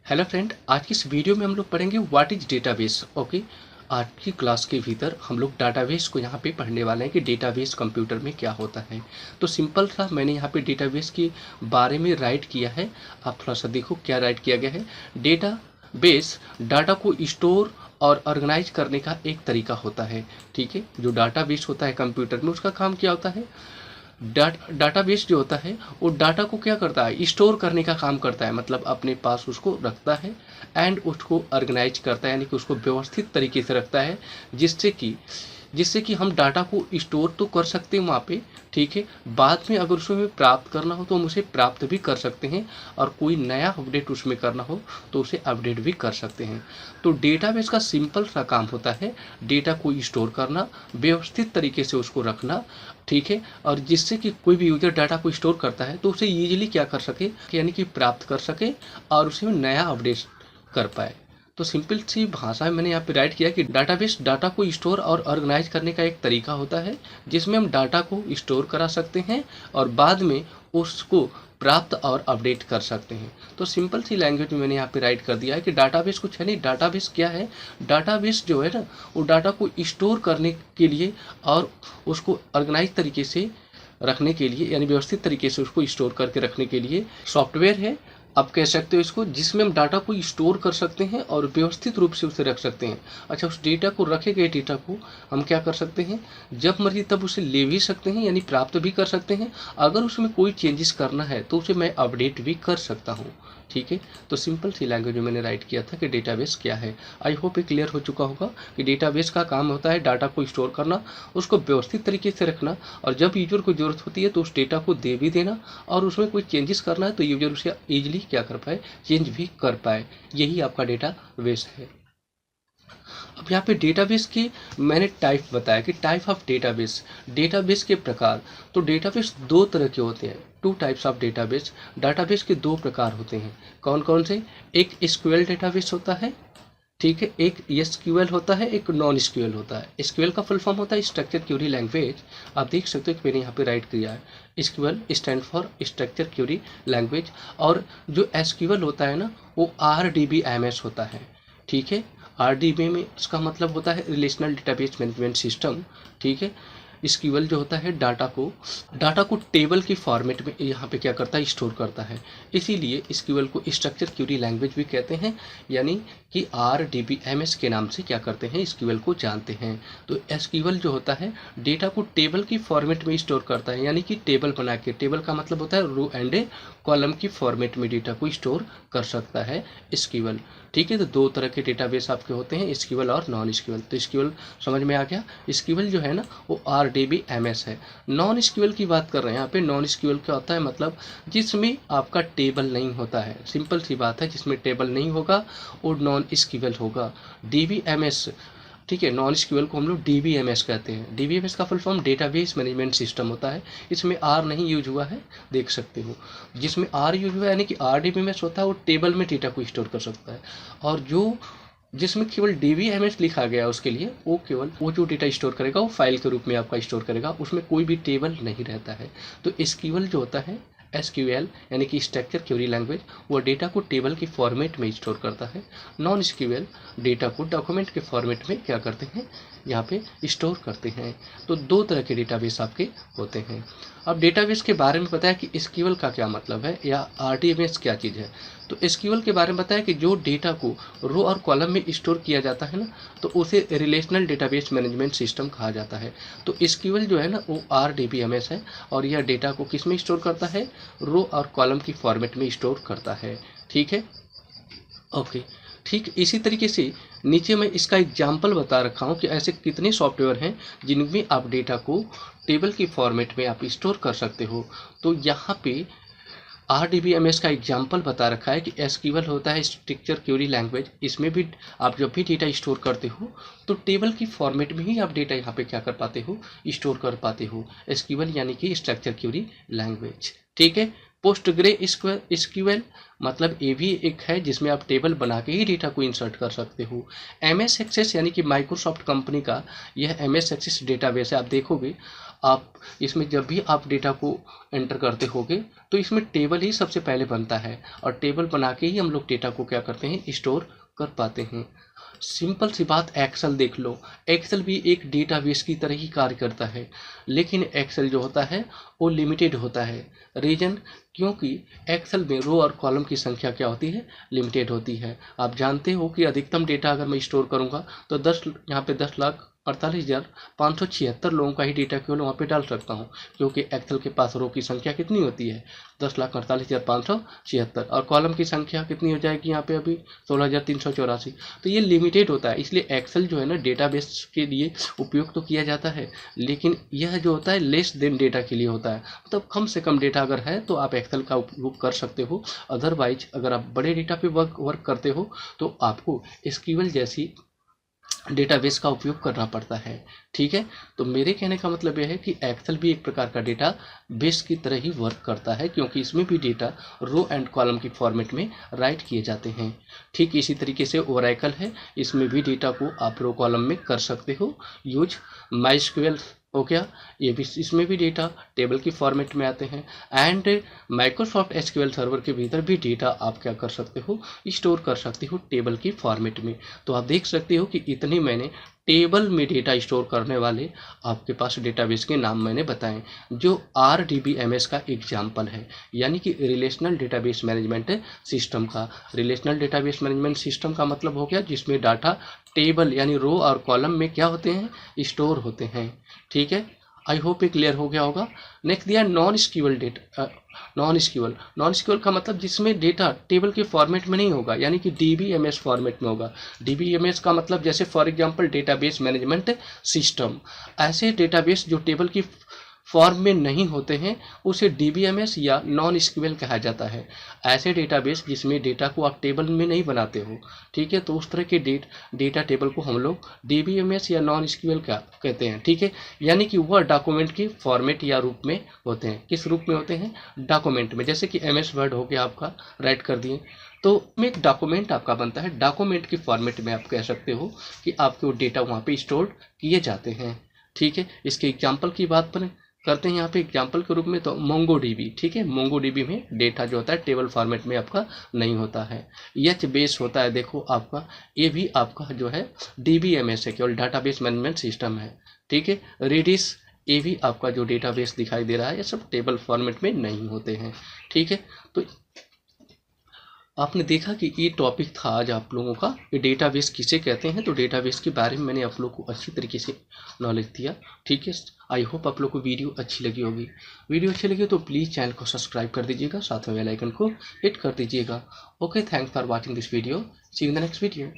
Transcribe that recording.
Hello friend, आज की इस वीडियो में हम लोग पढ़ेंगे व्हाट इज डेटाबेस। ओके, आज की क्लास के भीतर हम लोग डाटाबेस को यहाँ पे पढ़ने वाले हैं कि डेटाबेस कंप्यूटर में क्या होता है। तो सिंपल सा मैंने यहाँ पे डेटाबेस के बारे में राइट किया है। आप थोड़ा सा देखो क्या राइट किया गया है। डेटाबेस डाटा को स्टोर और ऑर्गेनाइज करने का एक तरीका होता है। ठीक है, जो डाटाबेस होता है कंप्यूटर में उसका काम क्या होता है। डाटाबेस जो होता है वो डाटा को क्या करता है, स्टोर करने का काम करता है, मतलब अपने पास उसको रखता है एंड उसको ऑर्गेनाइज करता है, यानी कि उसको व्यवस्थित तरीके से रखता है, जिससे कि हम डाटा को स्टोर तो कर सकते हैं वहाँ पे। ठीक है, बाद में अगर उसमें प्राप्त करना हो तो हम उसे प्राप्त भी कर सकते हैं, और कोई नया अपडेट उसमें करना हो तो उसे अपडेट भी कर सकते हैं। तो डेटाबेस का सिंपल सा काम होता है डेटा को स्टोर करना, व्यवस्थित तरीके से उसको रखना। ठीक है, और जिससे कि कोई भी यूजर डाटा को स्टोर करता है तो उसे ईजिली क्या कर सके, यानी कि प्राप्त कर सके और उसे नया अपडेट कर पाए। तो सिंपल सी भाषा में मैंने यहाँ पे राइट किया कि डाटाबेस डाटा को स्टोर और ऑर्गेनाइज करने का एक तरीका होता है, जिसमें हम डाटा को स्टोर करा सकते हैं और बाद में उसको प्राप्त और अपडेट कर सकते हैं। तो सिंपल सी लैंग्वेज में मैंने यहाँ पे राइट कर दिया है कि डाटाबेस कुछ है नहीं। डाटाबेस क्या है, डाटाबेस जो है ना वो डाटा को स्टोर करने के लिए और उसको ऑर्गेनाइज तरीके से रखने के लिए, यानी व्यवस्थित तरीके से उसको स्टोर करके रखने के लिए सॉफ्टवेयर है, आप कह सकते हो इसको, जिसमें हम डाटा को स्टोर कर सकते हैं और व्यवस्थित रूप से उसे रख सकते हैं। अच्छा, उस डेटा को, रखे गए डेटा को हम क्या कर सकते हैं, जब मर्जी तब उसे ले भी सकते हैं, यानी प्राप्त भी कर सकते हैं। अगर उसमें कोई चेंजेस करना है तो उसे मैं अपडेट भी कर सकता हूँ। ठीक है, तो सिंपल सी लैंग्वेज में मैंने राइट किया था कि डेटाबेस क्या है। आई होप ये क्लियर हो चुका होगा कि डेटाबेस का काम होता है डाटा को स्टोर करना, उसको व्यवस्थित तरीके से रखना, और जब यूजर को जरूरत होती है तो उस डेटा को दे भी देना, और उसमें कोई चेंजेस करना है तो यूजर उसे ईजिली क्या कर पाए, चेंज भी कर पाए। यही आपका डेटाबेस है। अब यहाँ पे डेटाबेस के मैंने टाइप बताया कि टाइप ऑफ डेटाबेस, डेटाबेस के प्रकार। तो डेटाबेस दो तरह के होते हैं, two types of database. Database के दो प्रकार होते हैं। कौन कौन से, एक एसक्यूएल डेटाबेस होता है, ठीक है, एक एसक्यूएल होता है, एक नॉन एसक्यूएल होता है। एसक्यूएल का फुल फॉर्म होता है स्ट्रक्चर क्यूरी लैंग्वेज। आप देख सकते हो कि मैंने यहाँ पे राइट किया है, SQL stand for structure Curie language. और जो एसक्यूएल होता है ना वो आरडीबीएमएस होता है। ठीक है, आरडीबी में उसका मतलब होता है रिलेशनल डेटाबेस मैनेजमेंट सिस्टम। ठीक है, एसक्यूएल जो होता है डाटा को टेबल की फॉर्मेट में यहाँ पे क्या करता है, स्टोर करता है। इसीलिए एसक्यूएल को स्ट्रक्चर क्यूरी लैंग्वेज भी कहते हैं, यानी कि आरडीबीएमएस के नाम से क्या करते हैं, एसक्यूएल को जानते हैं। तो एसक्यूएल जो होता है डेटा को टेबल की फॉर्मेट में स्टोर करता है, यानी कि टेबल बना के, टेबल का मतलब होता है रो एंड कॉलम की फॉर्मेट में डेटा को स्टोर कर सकता है एसक्यूएल। ठीक है, तो दो तरह के डेटाबेस आपके होते हैं, एसक्यूएल और नॉन एसक्यूएल। तो एसक्यूएल समझ में आ गया। एसक्यूएल जो है ना वो आरडीबीएमएस है। नॉन एसक्यूएल की बात कर रहे हैं यहाँ पे। नॉन एसक्यूएल क्या होता है, मतलब जिसमें आपका टेबल नहीं होता है। सिंपल सी बात है, जिसमें टेबल नहीं होगा वो नॉन एसक्यूएल होगा। डीबीएमएस, ठीक है, नॉन एसक्यूएल को हम लोग डीबीएमएस कहते हैं। डीबीएमएस का full form database management system होता है। इसमें आर नहीं यूज हुआ है, देख सकते हो। जिसमें आर यूज हुआ है, यानी कि आरडीबीएमएस होता है वो टेबल में डेटा को स्टोर कर सकता है। और जो जिसमें केवल डीबीएमएस लिखा गया है उसके लिए, वो केवल वो जो डेटा स्टोर करेगा वो फाइल के रूप में आपका स्टोर करेगा, उसमें कोई भी टेबल नहीं रहता है। तो एसक्यूएल जो होता है, एसक्यूएल यानी कि स्ट्रक्चर क्यूरी लैंग्वेज, वो डेटा को टेबल की फॉर्मेट में स्टोर करता है। नॉन एसक्यूएल डेटा को डॉक्यूमेंट के फॉर्मेट में क्या करते हैं, यहाँ पे स्टोर करते हैं। तो दो तरह के डेटाबेस आपके होते हैं। अब डेटाबेस के बारे में बताया कि एसक्यूएल का क्या मतलब है या आरडीएमएस क्या चीज़ है। तो एसक्यूएल के बारे में बताया कि जो डेटा को रो और कॉलम में स्टोर किया जाता है ना, तो उसे रिलेशनल डेटाबेस मैनेजमेंट सिस्टम कहा जाता है। तो एसक्यूएल जो है ना वो आरडीबीएमएस है, और यह डेटा को किस में स्टोर करता है, रो और कॉलम की फॉर्मेट में स्टोर करता है। ठीक है, ओके। ठीक इसी तरीके से नीचे मैं इसका एग्जाम्पल बता रखा हूँ कि ऐसे कितने सॉफ्टवेयर हैं जिनमें आप डेटा को टेबल की फॉर्मेट में आप स्टोर कर सकते हो। तो यहाँ पे आरडीबीएमएस का एग्जाम्पल बता रखा है कि एसक्यूएल होता है स्ट्रक्चर क्यूरी लैंग्वेज। इसमें भी आप जब भी डेटा स्टोर करते हो तो टेबल की फॉर्मेट में ही आप डेटा यहाँ पे क्या कर पाते हो, स्टोर कर पाते हो। एसक्यूएल यानी कि स्ट्रक्चर क्यूरी लैंग्वेज। ठीक है, पोस्टग्रे एसक्यूएल मतलब ये भी एक है जिसमें आप टेबल बना के ही डेटा को इंसर्ट कर सकते हो। एमएस एक्सेस यानी कि माइक्रोसॉफ्ट कंपनी का यह एमएस एक्सेस डेटाबेस है। आप देखोगे आप इसमें जब भी आप डेटा को एंटर करते होगे तो इसमें टेबल ही सबसे पहले बनता है और टेबल बना के ही हम लोग डेटा को क्या करते हैं, स्टोर कर पाते हैं। सिंपल सी बात, एक्सेल देख लो, एक्सेल भी एक डेटाबेस की तरह ही कार्य करता है, लेकिन एक्सेल जो होता है वो लिमिटेड होता है। रीजन, क्योंकि एक्सेल में रो और कॉलम की संख्या क्या होती है, लिमिटेड होती है। आप जानते हो कि अधिकतम डेटा अगर मैं स्टोर करूंगा तो यहाँ पे 10,48,576 लोगों का ही डेटा केवल वहाँ पे डाल सकता हूँ, क्योंकि एक्सेल के पास रो की संख्या कितनी होती है, 10,48,576, और कॉलम की संख्या कितनी हो जाएगी यहाँ पे अभी 16,384। तो ये लिमिटेड होता है, इसलिए एक्सेल जो है ना डेटाबेस के लिए उपयोग तो किया जाता है, लेकिन यह जो होता है लेस देन डेटा के लिए होता है। मतलब कम से कम डेटा अगर है तो आप एक्सेल का उपयोग कर सकते हो। अदरवाइज अगर आप बड़े डेटा पे वर्क करते हो तो आपको एसक्यूएल जैसी डेटाबेस का उपयोग करना पड़ता है। ठीक है, तो मेरे कहने का मतलब यह है कि एक्सेल भी एक प्रकार का डेटा बेस की तरह ही वर्क करता है, क्योंकि इसमें भी डेटा रो एंड कॉलम की फॉर्मेट में राइट किए जाते हैं। ठीक इसी तरीके से ओरेकल है, इसमें भी डेटा को आप रो कॉलम में कर सकते हो यूज। माइस्क्यूएल हो गया, ये भी इसमें भी डेटा टेबल की फॉर्मेट में आते हैं। एंड माइक्रोसॉफ्ट एसक्यूएल सर्वर के भीतर भी डेटा आप क्या कर सकते हो, स्टोर कर सकते हो टेबल की फॉर्मेट में। तो आप देख सकते हो कि इतने मैंने टेबल में डेटा स्टोर करने वाले आपके पास डेटाबेस के नाम मैंने बताएं, जो RDBMS का एग्जाम्पल है, यानी कि रिलेशनल डेटाबेस मैनेजमेंट सिस्टम का। रिलेशनल डेटाबेस मैनेजमेंट सिस्टम का मतलब हो गया जिसमें डाटा टेबल यानी रो और कॉलम में क्या होते हैं, स्टोर होते हैं। ठीक है, आई होप ये क्लियर हो गया होगा। नेक्स्ट दिया non SQL data. Non SQL का मतलब जिसमें डेटा टेबल के फॉर्मेट में नहीं होगा, यानी कि DBMS फॉर्मेट में होगा। DBMS का मतलब जैसे for example database management system, ऐसे डेटाबेस जो टेबल की फॉर्म में नहीं होते हैं उसे DBMS या नॉन स्क्यूएल कहा जाता है। ऐसे डेटाबेस जिसमें डेटा को आप टेबल में नहीं बनाते हो, ठीक है, तो उस तरह के डेटा टेबल को हम लोग DBMS या नॉन स्क्यूएल का कहते हैं। ठीक है, यानी कि वह डॉक्यूमेंट की फॉर्मेट या रूप में होते हैं। किस रूप में होते हैं, डॉक्यूमेंट में। जैसे कि MS वर्ड हो गया आपका, राइट कर दिए तो में एक डॉक्यूमेंट आपका बनता है, डॉक्यूमेंट की फॉर्मेट में आप कह सकते हो कि आपके वो डेटा वहाँ पे स्टोर किए जाते हैं। ठीक है, इसके एग्जाम्पल की बात करते हैं यहाँ पे एग्जाम्पल के रूप में, तो MongoDB। ठीक है, MongoDB में डेटा जो होता है टेबल फॉर्मेट में आपका नहीं होता है। HBase होता है, देखो आपका ये भी आपका जो है DBMS है, केवल डाटाबेस मैनेजमेंट सिस्टम है। ठीक है, Redis ये भी आपका जो डेटाबेस दिखाई दे रहा है, ये सब टेबल फॉर्मेट में नहीं होते हैं। ठीक है, तो आपने देखा कि ये टॉपिक था आज आप लोगों का, ये डेटाबेस किसे कहते हैं। तो डेटाबेस के बारे में मैंने आप लोगों को अच्छी तरीके से नॉलेज दिया। ठीक है, आई होप आप लोग को वीडियो अच्छी लगी होगी। वीडियो अच्छी लगी तो प्लीज़ चैनल को सब्सक्राइब कर दीजिएगा, साथ में बेल आइकन को हिट कर दीजिएगा। Okay, thanks for watching this video, see you in the next video.